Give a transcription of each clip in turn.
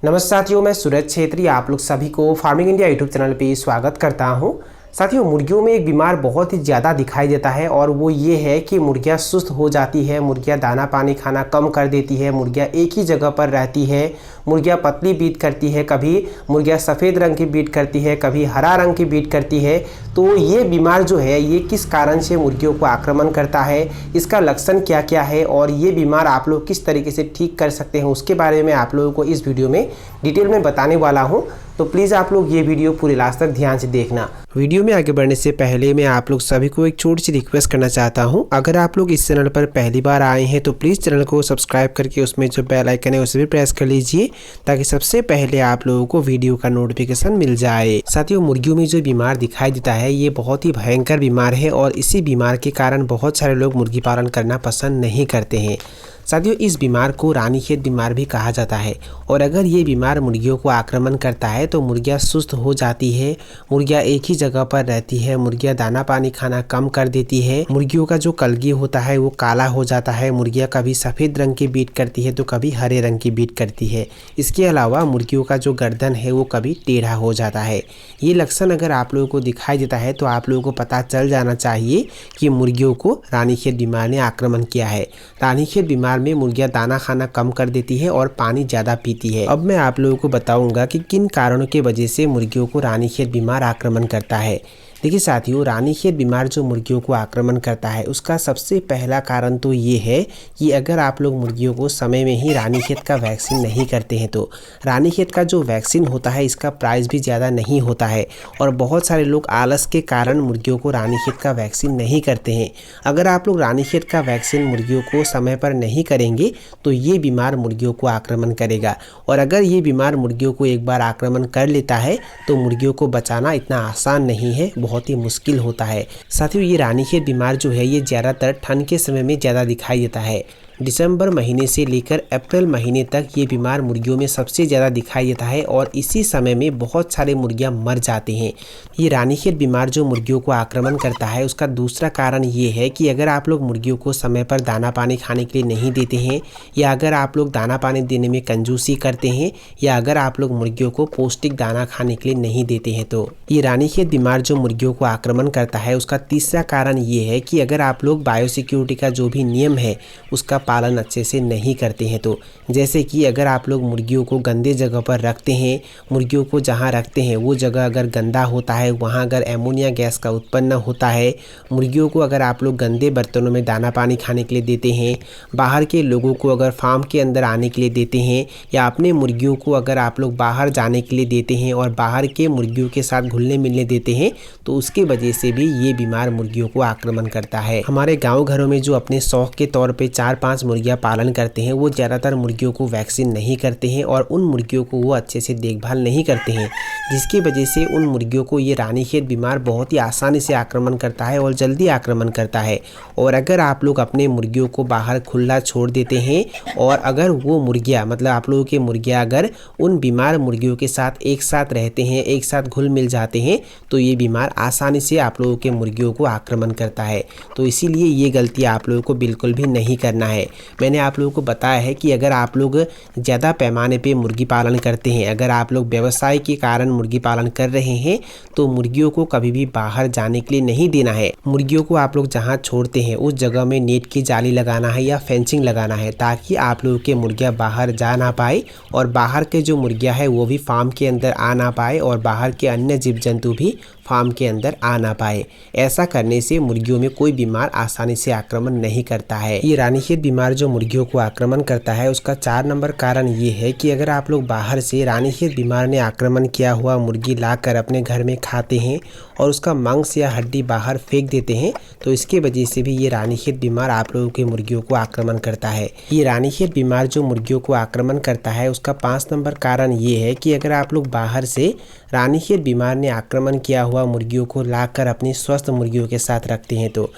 नमस्कार साथियों, मैं सूरज छेत्री आप लोग सभी को फार्मिंग इंडिया यूट्यूब चैनल पे स्वागत करता हूं। साथियों, मुर्गियों में एक बीमार बहुत ही ज़्यादा दिखाई देता है और वो ये है कि मुर्गियां सुस्त हो जाती है, मुर्गियां दाना पानी खाना कम कर देती है, मुर्गियां एक ही जगह पर रहती है, मुर्गियां पतली बीट करती है, कभी मुर्गियां सफ़ेद रंग की बीट करती है, कभी हरा रंग की बीट करती है। तो ये बीमार जो है ये किस कारण से मुर्गियों को आक्रमण करता है, इसका लक्षण क्या क्या है और ये बीमार आप लोग किस तरीके से ठीक कर सकते हैं, उसके बारे में आप लोगों को इस वीडियो में डिटेल में बताने वाला हूँ। तो प्लीज़ आप लोग ये वीडियो पूरे लास्ट तक ध्यान से देखना। वीडियो में आगे बढ़ने से पहले मैं आप लोग सभी को एक छोटी सी रिक्वेस्ट करना चाहता हूं। अगर आप लोग इस चैनल पर पहली बार आए हैं तो प्लीज़ चैनल को सब्सक्राइब करके उसमें जो बेल आइकन है उसे भी प्रेस कर लीजिए ताकि सबसे पहले आप लोगों को वीडियो का नोटिफिकेशन मिल जाए। साथियों, मुर्गियों में जो बीमार दिखाई देता है ये बहुत ही भयंकर बीमार है और इसी बीमार के कारण बहुत सारे लोग मुर्गी पालन करना पसंद नहीं करते हैं। साथियों, इस बीमार को रानीखेत बीमार भी कहा जाता है और अगर ये बीमार मुर्गियों को आक्रमण करता है तो मुर्गियां सुस्त हो जाती है, मुर्गियां एक ही जगह पर रहती है, मुर्गियां दाना पानी खाना कम कर देती है, मुर्गियों का जो कलगी होता है वो काला हो जाता है, मुर्गियां कभी सफ़ेद रंग की बीट करती है तो कभी हरे रंग की बीट करती है। इसके अलावा मुर्गियों का जो गर्दन है वो कभी टेढ़ा हो जाता है। ये लक्षण अगर आप लोगों को दिखाई देता है तो आप लोगों को पता चल जाना चाहिए कि मुर्गियों को रानीखेत बीमार ने आक्रमण किया है। रानीखेत बीमार में मुर्गियां दाना खाना कम कर देती है और पानी ज़्यादा पीती है। अब मैं आप लोगों को बताऊंगा कि किन कारणों के वजह से मुर्गियों को रानीखेत बीमार आक्रमण करता है। देखिए साथियों, रानीखेत बीमार जो मुर्गियों को आक्रमण करता है उसका सबसे पहला कारण तो ये है कि अगर आप लोग मुर्गियों को समय में ही रानीखेत का वैक्सीन नहीं करते हैं तो रानीखेत का जो वैक्सीन होता है इसका प्राइस भी ज़्यादा नहीं होता है और बहुत सारे लोग आलस के कारण मुर्गियों को रानीखेत का वैक्सीन नहीं करते हैं। अगर आप लोग रानीखेत का वैक्सीन मुर्गियों को समय पर नहीं करेंगे तो ये बीमार मुर्गियों को आक्रमण करेगा और अगर ये बीमार मुर्गियों को एक बार आक्रमण कर लेता है तो मुर्गियों को बचाना इतना आसान नहीं है, बहुत ही मुश्किल होता है। साथियों, ये रानीखेत बीमार जो है ये ज़्यादातर ठंड के समय में ज़्यादा दिखाई देता है। दिसंबर महीने से लेकर अप्रैल महीने तक ये बीमार मुर्गियों में सबसे ज़्यादा दिखाई देता है और इसी समय में बहुत सारे मुर्गियां मर जाते हैं। ये रानीखेत बीमार जो मुर्गियों को आक्रमण करता है उसका दूसरा कारण ये है कि अगर आप लोग मुर्गियों को समय पर दाना पानी खाने के लिए नहीं देते हैं या अगर आप लोग दाना पानी देने में कंजूसी करते हैं या अगर आप लोग मुर्गियों को पौष्टिक दाना खाने के लिए नहीं देते हैं तो ये रानीखेत बीमार जो मुर्गियों को आक्रमण करता है उसका तीसरा कारण ये है कि अगर आप लोग बायोसिक्योरिटी का जो भी नियम है उसका पालन अच्छे से नहीं करते हैं। तो जैसे कि अगर आप लोग मुर्गियों को गंदे जगह पर रखते हैं, मुर्गियों को जहां रखते हैं वो जगह अगर गंदा होता है, वहां अगर एमोनिया गैस का उत्पन्न होता है, मुर्गियों को अगर आप लोग गंदे बर्तनों में दाना पानी खाने के लिए देते हैं, बाहर के लोगों को अगर फार्म के अंदर आने के लिए देते हैं या अपने मुर्गियों को अगर आप लोग बाहर जाने के लिए देते हैं और बाहर के मुर्गियों के साथ घुलने मिलने देते हैं तो उसकी वजह से भी ये बीमार मुर्गियों को आक्रमण करता है। हमारे गाँव घरों में जो अपने शौक के तौर पर 4-5 मुर्गियां पालन करते हैं वो ज़्यादातर मुर्गियों को वैक्सीन नहीं करते हैं और उन मुर्गियों को वो अच्छे से देखभाल नहीं करते हैं, जिसकी वजह से उन मुर्गियों को ये रानीखेत बीमार बहुत ही आसानी से आक्रमण करता है और जल्दी आक्रमण करता है। और अगर आप लोग अपने मुर्गियों को बाहर खुला छोड़ देते हैं और अगर वो मुर्गियाँ मतलब आप लोगों के मुर्गियाँ अगर उन बीमार मुर्गियों के साथ एक साथ रहते हैं, एक साथ घुल मिल जाते हैं तो ये बीमार आसानी से आप लोगों के मुर्गियों को आक्रमण करता है। तो इसीलिए ये गलती आप लोगों को बिल्कुल भी नहीं करना है। मैंने आप लोगों को बताया है कि अगर आप लोग ज़्यादा पैमाने पे मुर्गी पालन करते हैं, अगर आप लोग व्यवसाय के कारण मुर्गी पालन कर रहे हैं तो मुर्गियों को कभी भी बाहर जाने के लिए नहीं देना है। मुर्गियों को आप लोग जहां छोड़ते हैं उस जगह में नेट की जाली लगाना है या फेंसिंग लगाना है ताकि आप लोगों के मुर्गियाँ बाहर जा ना पाए और बाहर के जो मुर्गियाँ हैं वो भी फार्म के अंदर आ ना पाए और बाहर के अन्य जीव जंतु भी फार्म के अंदर आ ना पाए। ऐसा करने से मुर्गियों में कोई बीमार आसानी से आक्रमण नहीं करता है। ये रानीखेत बीमार जो मुर्गियों को आक्रमण करता है उसका 4 नंबर कारण ये है कि अगर आप लोग बाहर से रानीखेत बीमार ने आक्रमण किया हुआ मुर्गी लाकर अपने घर में खाते हैं और उसका मांस या हड्डी बाहर फेंक देते हैं तो इसके वजह से भी ये रानीखेत बीमार आप लोगों की मुर्गियों को आक्रमण करता है। ये रानीखेत बीमार जो मुर्गियों को आक्रमण करता है उसका 5 नंबर कारण ये है कि अगर आप लोग बाहर से रानीखेत बीमार ने आक्रमण किया हुआ मुर्गियों को लाकर अपनी स्वस्थ मुर्गियों के साथ रखते हैं तो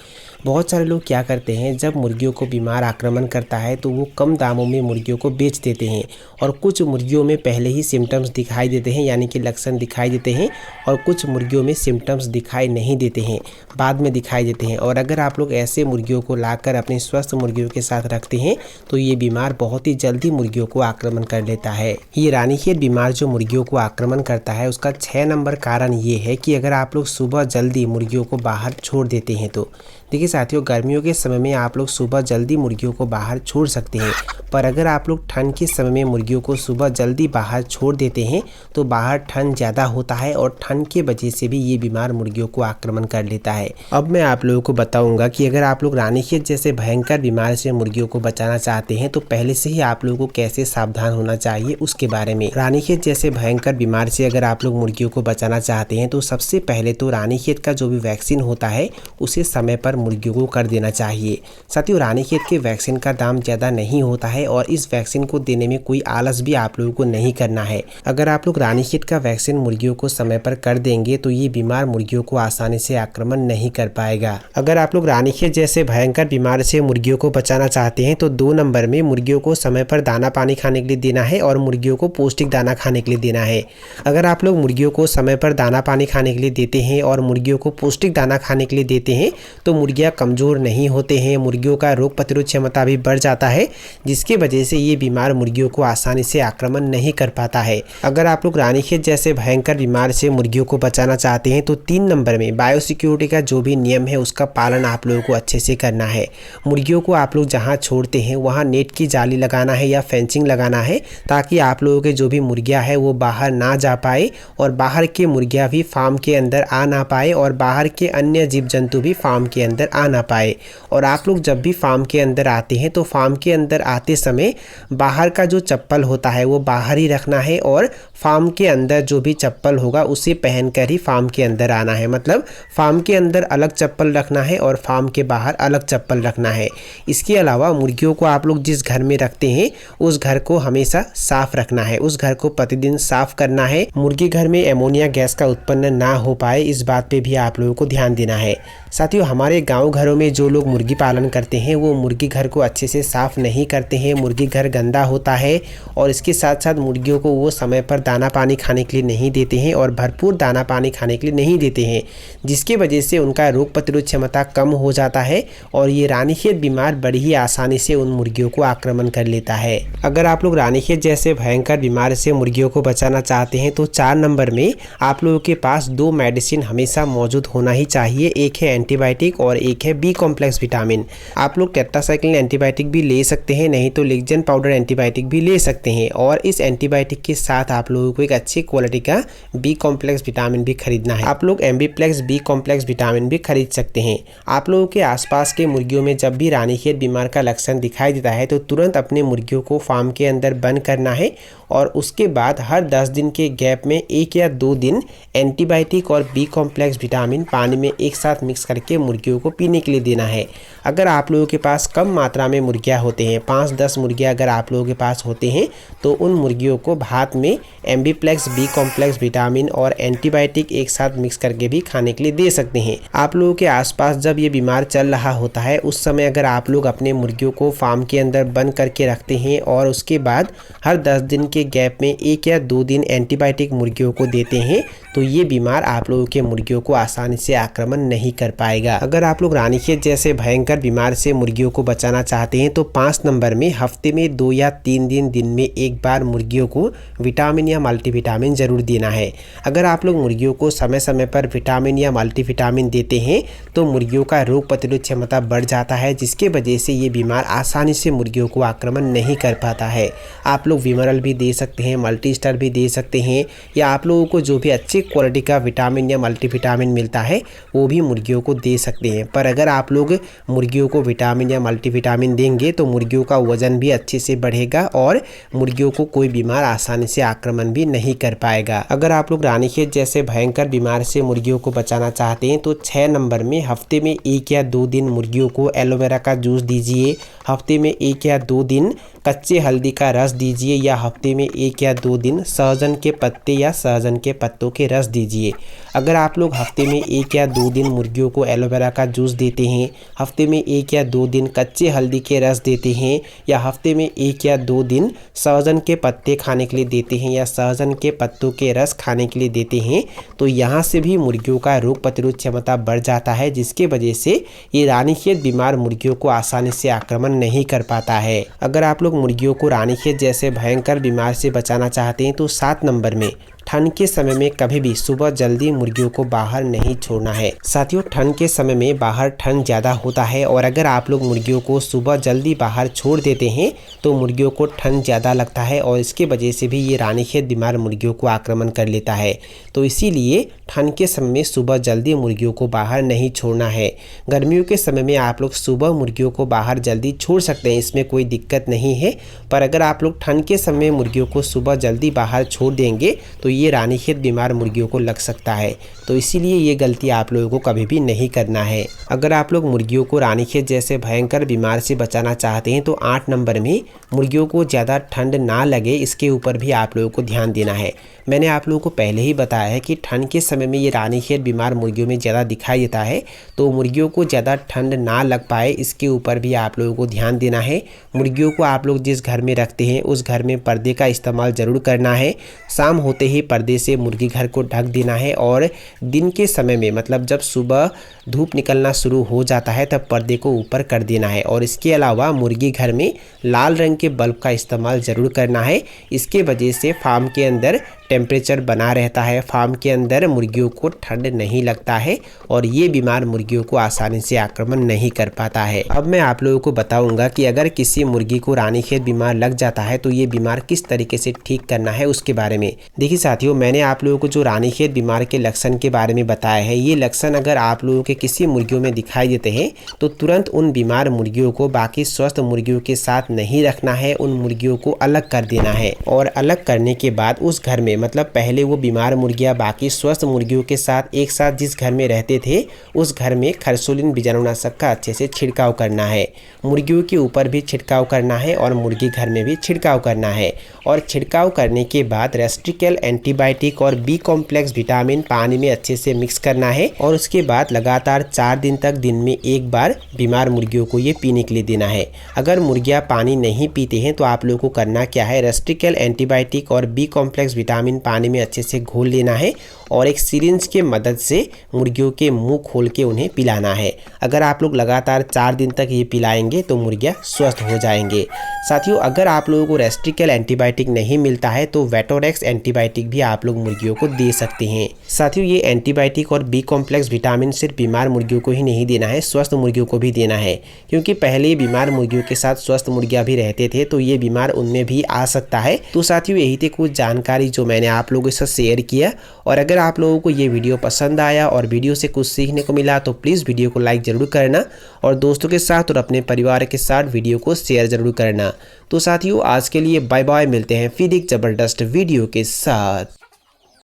बहुत सारे लोग क्या करते हैं, जब मुर्गियों को बीमार आक्रमण करता है तो वो कम दामों में मुर्गियों को बेच देते हैं और कुछ मुर्गियों में पहले ही सिम्टम्स दिखाई देते हैं, यानी कि लक्षण दिखाई देते हैं, और कुछ मुर्गियों में सिम्टम्स दिखाई नहीं देते हैं, बाद में दिखाई देते हैं। और अगर आप लोग ऐसे मुर्गियों को लाकर अपने स्वस्थ मुर्गियों के साथ रखते हैं तो ये बीमार बहुत ही जल्दी मुर्गियों को आक्रमण कर लेता है। ये रानीखेत बीमार जो मुर्गियों को आक्रमण करता है उसका 6 नंबर कारण ये है कि अगर आप लोग सुबह जल्दी मुर्गियों को बाहर छोड़ देते हैं तो देखिए साथियों, गर्मियों के समय में आप लोग सुबह जल्दी मुर्गियों को बाहर छोड़ सकते हैं, पर अगर आप लोग ठंड के समय में मुर्गियों को सुबह जल्दी बाहर छोड़ देते हैं तो बाहर ठंड ज़्यादा होता है और ठंड के वजह से भी ये बीमार मुर्गियों को आक्रमण कर लेता है। अब मैं आप लोगों को बताऊंगा कि अगर आप लोग रानीखेत जैसे भयंकर बीमारी से मुर्गियों को बचाना चाहते हैं तो पहले से ही आप लोगों को कैसे सावधान होना चाहिए उसके बारे में। रानीखेत जैसे भयंकर बीमारी से अगर आप लोग मुर्गियों को बचाना चाहते हैं तो सबसे पहले तो रानीखेत का जो भी वैक्सीन होता है उसे समय पर मुर्गियों को कर देना चाहिए। साथियों, रानीखेत के वैक्सीन का दाम ज़्यादा नहीं होता है और इस वैक्सीन को देने में कोई आलस भी आप लोगों को नहीं करना है। अगर आप लोग रानीखेत का वैक्सीन मुर्गियों को समय पर कर देंगे तो ये बीमार मुर्गियों को आसानी से आक्रमण नहीं कर पाएगा। अगर आप लोग रानीखेत जैसे भयंकर बीमारी से मुर्गियों को बचाना चाहते हैं तो 2 नंबर में मुर्गियों को समय पर दाना पानी खाने के लिए देना है और मुर्गियों को पौष्टिक दाना खाने के लिए देना है। अगर आप लोग मुर्गियों को समय पर दाना पानी खाने के लिए देते हैं और मुर्गियों को पौष्टिक दाना खाने के लिए देते हैं तो मुर्गियाँ कमज़ोर नहीं होते हैं, मुर्गियों का रोग प्रतिरोध क्षमता भी बढ़ जाता है, जिसकी वजह से ये बीमार मुर्गियों को आसानी से आक्रमण नहीं कर पाता है। अगर आप लोग रानीखेत जैसे भयंकर बीमारी से मुर्गियों को बचाना चाहते हैं तो 3 नंबर में बायोसिक्योरिटी का जो भी नियम है उसका पालन आप लोगों को अच्छे से करना है। मुर्गियों को आप लोग जहाँ छोड़ते हैं वहाँ नेट की जाली लगाना है या फेंसिंग लगाना है ताकि आप लोगों के जो भी मुर्गियाँ है वो बाहर ना जा पाए और बाहर के मुर्गियाँ भी फार्म के अंदर आ ना पाए और बाहर के अन्य जीव जंतु भी फार्म के अंदर आ ना पाए। और आप लोग जब भी फार्म के अंदर आते हैं तो फार्म के अंदर आते समय बाहर का जो चप्पल होता है वो बाहर ही रखना है और फार्म के अंदर जो भी चप्पल होगा उसे पहनकर ही फार्म के अंदर आना है। मतलब फार्म के अंदर अलग चप्पल रखना है और फार्म के बाहर अलग चप्पल रखना है। इसके अलावा मुर्गियों को आप लोग जिस घर में रखते हैं उस घर को हमेशा साफ रखना है, उस घर को प्रतिदिन साफ करना है। मुर्गी घर में एमोनिया गैस का उत्पन्न ना हो पाए इस बात पे भी आप लोगों को ध्यान देना है। साथियों, हमारे गाँव घरों में जो लोग मुर्गी पालन करते हैं वो मुर्गी घर को अच्छे से साफ नहीं करते हैं, मुर्गी घर गंदा होता है और इसके साथ साथ मुर्गियों को वो समय पर दाना पानी खाने के लिए नहीं देते हैं और भरपूर दाना पानी खाने के लिए नहीं देते हैं, जिसकी वजह से उनका रोग प्रतिरोध क्षमता कम हो जाता है और ये रानीखेत बीमार बड़ी ही आसानी से उन मुर्गियों को आक्रमण कर लेता है। अगर आप लोग रानीखेत जैसे भयंकर बीमारी से मुर्गियों को बचाना चाहते हैं तो 4 नंबर में आप लोगों के पास 2 मेडिसिन हमेशा मौजूद होना ही चाहिए। एक है एंटीबायोटिक और एक है बी कॉम्प्लेक्स विटामिन। आप लोग टेट्रासाइक्लिन एंटीबायोटिक भी ले सकते हैं, नहीं तो लिग्जन पाउडर एंटीबायोटिक भी ले सकते हैं। और इस एंटीबायोटिक के साथ आप लोगों को एक अच्छी क्वालिटी का बी कॉम्प्लेक्स विटामिन भी खरीदना है। आप लोग एमबीप्लेक्स बी कॉम्प्लेक्स विटामिन भी खरीद सकते हैं। आप लोगों के आसपास के मुर्गियों में जब भी रानीखेत बीमार का लक्षण दिखाई देता है तो तुरंत अपने मुर्गियों को फार्म के अंदर बंद करना है और उसके बाद हर 10 दिन के गैप में 1 या 2 दिन एंटीबायोटिक और बी कॉम्प्लेक्स विटामिन पानी में एक साथ मिक्स करके मुर्गियों को पीने के लिए देना है। अगर आप लोगों के पास कम मात्रा में मुर्गियां होते हैं, 5-10 मुर्गियां अगर आप लोगों के पास होते हैं तो उन मुर्गियों को भात में एमबीप्लेक्स बी कॉम्प्लेक्स विटामिन और एंटीबायोटिक एक साथ मिक्स करके भी खाने के लिए दे सकते हैं। आप लोगों के आसपास जब ये बीमार चल रहा होता है उस समय अगर आप लोग अपने मुर्गियों को फार्म के अंदर बंद करके रखते हैं और उसके बाद हर 10 दिन के गैप में 1 या 2 दिन एंटीबायोटिक मुर्गियों को देते हैं तो ये बीमार आप लोगों के मुर्गियों को आसानी से आक्रमण नहीं कर पाएगा। अगर आप लोग रानीखेत जैसे भयंकर बीमार से मुर्गियों को बचाना चाहते हैं तो 5 नंबर में हफ्ते में 2 या 3 दिन में एक बार मुर्गियों को विटामिन या मल्टीविटामिन जरूर देना है। अगर आप लोग मुर्गियों को समय समय पर विटामिन या मल्टीविटामिन देते हैं तो मुर्गियों का रोग प्रतिरोध क्षमता बढ़ जाता है, जिसके वजह से ये बीमार आसानी से मुर्गियों को आक्रमण नहीं कर पाता है। आप लोग विमरल भी दे सकते हैं, मल्टीस्टार भी दे सकते हैं, या आप लोगों को जो भी अच्छी क्वालिटी का विटामिन या मल्टीविटामिन मिलता है वो भी मुर्गियों को दे सकते हैं। पर अगर आप लोग मुर्गियों को विटामिन या मल्टीविटामिन देंगे तो मुर्गियों का वजन भी अच्छे से बढ़ेगा और मुर्गियों को कोई बीमार आसानी से आक्रमण भी नहीं कर पाएगा। अगर आप लोग रानीखेत जैसे भयंकर बीमार से मुर्गियों को बचाना चाहते हैं तो 6 नंबर में हफ्ते में 1 या 2 दिन मुर्गियों को एलोवेरा का जूस दीजिए, हफ्ते में 1 या 2 दिन कच्चे हल्दी का रस दीजिए, या हफ्ते में 1 या 2 दिन सहजन के पत्ते या सहजन के पत्तों के रस दीजिए। अगर आप लोग हफ्ते में 1 या 2 दिन मुर्गियों को एलोवेरा का जूस देते हैं, हफ्ते में 1 या 2 दिन कच्चे हल्दी के रस देते हैं, या हफ्ते में 1 या 2 दिन सहजन के पत्ते खाने के लिए देते हैं, या सहजन के पत्तों के रस खाने के लिए देते हैं, तो यहाँ से भी मुर्गियों का रोग प्रतिरोध क्षमता बढ़ जाता है, जिसके वजह से ये रानीखेत बीमार मुर्गियों को आसानी से आक्रमण नहीं कर पाता है। अगर आप लोग मुर्गियों को रानीखेत जैसे भयंकर बीमार से बचाना चाहते हैं तो 7 नंबर में ठंड के समय में कभी भी सुबह जल्दी मुर्गियों को बाहर नहीं छोड़ना है। साथियों, ठंड के समय में बाहर ठंड ज़्यादा होता है और अगर आप लोग मुर्गियों को सुबह जल्दी बाहर छोड़ देते हैं तो मुर्गियों को ठंड ज़्यादा लगता है और इसके वजह से भी ये रानीखेत बीमार मुर्गियों को आक्रमण कर लेता है। तो इसीलिए ठंड के समय में सुबह जल्दी मुर्गियों को बाहर नहीं छोड़ना है। गर्मियों के समय में आप लोग सुबह मुर्गियों को बाहर जल्दी छोड़ सकते हैं, इसमें कोई दिक्कत नहीं है। पर अगर आप लोग ठंड के समय मुर्गियों को सुबह जल्दी बाहर छोड़ देंगे तो ये रानीखेत बीमार मुर्गियों को लग सकता है। तो इसीलिए ये गलती आप लोगों को कभी भी नहीं करना है। अगर आप लोग मुर्गियों को रानीखेत जैसे भयंकर बीमार से बचाना चाहते हैं तो 8 नंबर में मुर्गियों को ज़्यादा ठंड ना लगे, इसके ऊपर भी आप लोगों को ध्यान देना है। मैंने आप लोगों को पहले ही बताया है कि ठंड के समय में ये रानीखेत बीमार मुर्गियों में ज़्यादा दिखाई देता है, तो मुर्गियों को ज़्यादा ठंड ना लग पाए इसके ऊपर भी आप लोगों को ध्यान देना है। मुर्गियों को आप लोग जिस घर में रखते हैं उस घर में पर्दे का इस्तेमाल ज़रूर करना है। शाम होते ही पर्दे से मुर्गी घर को ढक देना है और दिन के समय में मतलब जब सुबह धूप निकलना शुरू हो जाता है तब पर्दे को ऊपर कर देना है। और इसके अलावा मुर्गी घर में लाल रंग के बल्ब का इस्तेमाल ज़रूर करना है। इसके वजह से फार्म के अंदर टेम्परेचर बना रहता है, फार्म के अंदर मुर्गियों को ठंड नहीं लगता है और ये बीमार मुर्गियों को आसानी से आक्रमण नहीं कर पाता है। अब मैं आप लोगों को बताऊंगा कि अगर किसी मुर्गी को रानीखेत बीमार लग जाता है तो ये बीमार किस तरीके से ठीक करना है उसके बारे में। देखिए साथियों, मैंने आप लोगों को जो रानीखेत बीमार के लक्षण के बारे में बताया है, ये लक्षण अगर आप लोगों के किसी मुर्गियों में दिखाई देते हैं तो तुरंत उन बीमार मुर्गियों को बाकी स्वस्थ मुर्गियों के साथ नहीं रखना है, उन मुर्गियों को अलग कर देना है। और अलग करने के बाद उस घर में मतलब पहले वो बीमार मुर्गियां बाकी स्वस्थ मुर्गियों के साथ एक साथ जिस घर में रहते थे उस घर में खरसोलिन बीजाणुनाशक का अच्छे से छिड़काव करना है। मुर्गियों के ऊपर भी छिड़काव करना है और मुर्गी घर में भी छिड़काव करना है। और छिड़काव करने के बाद रेस्ट्रिकल एंटीबायोटिक और बी कॉम्प्लेक्स विटामिन पानी में अच्छे से मिक्स करना है और उसके बाद लगातार 4 दिन तक दिन में एक बार बीमार मुर्गियों को ये पीने के लिए देना है। अगर मुर्गियां पानी नहीं पीते हैं तो आप लोगों को करना क्या है, रेस्ट्रिकल एंटीबायोटिक और बी कॉम्प्लेक्स विटामिन पानी में अच्छे से घोल लेना है और एक सिरिंज के मदद से मुर्गियों के मुंह खोल के उन्हें पिलाना है। अगर आप लोग लगातार 4 दिन तक ये पिलाएंगे तो मुर्गियां स्वस्थ हो जाएंगे। साथियों, अगर आप लोगों को रेस्ट्रिकल एंटीबायोटिक नहीं मिलता है तो वेटोरेक्स एंटीबायोटिक भी आप लोग मुर्गियों को दे सकते हैं। साथियों, ये एंटीबायोटिक और बी कॉम्प्लेक्स विटामिन सिर्फ बीमार मुर्गियों को ही नहीं देना है, स्वस्थ मुर्गियों को भी देना है, क्योंकि पहले बीमार मुर्गियों के साथ स्वस्थ मुर्गियां भी रहते थे तो ये बीमार उनमें भी आ सकता है। तो साथियों, यही थी कुछ जानकारी जो मैंने आप लोगों के साथ शेयर किया। और अगर आप लोगों को ये वीडियो पसंद आया और वीडियो से कुछ सीखने को मिला तो प्लीज़ वीडियो को लाइक ज़रूर करना और दोस्तों के साथ और अपने परिवार के साथ वीडियो को शेयर ज़रूर करना। तो साथियों, आज के लिए बाय बाय, मिलते हैं फिर एक ज़बरदस्त वीडियो के साथ।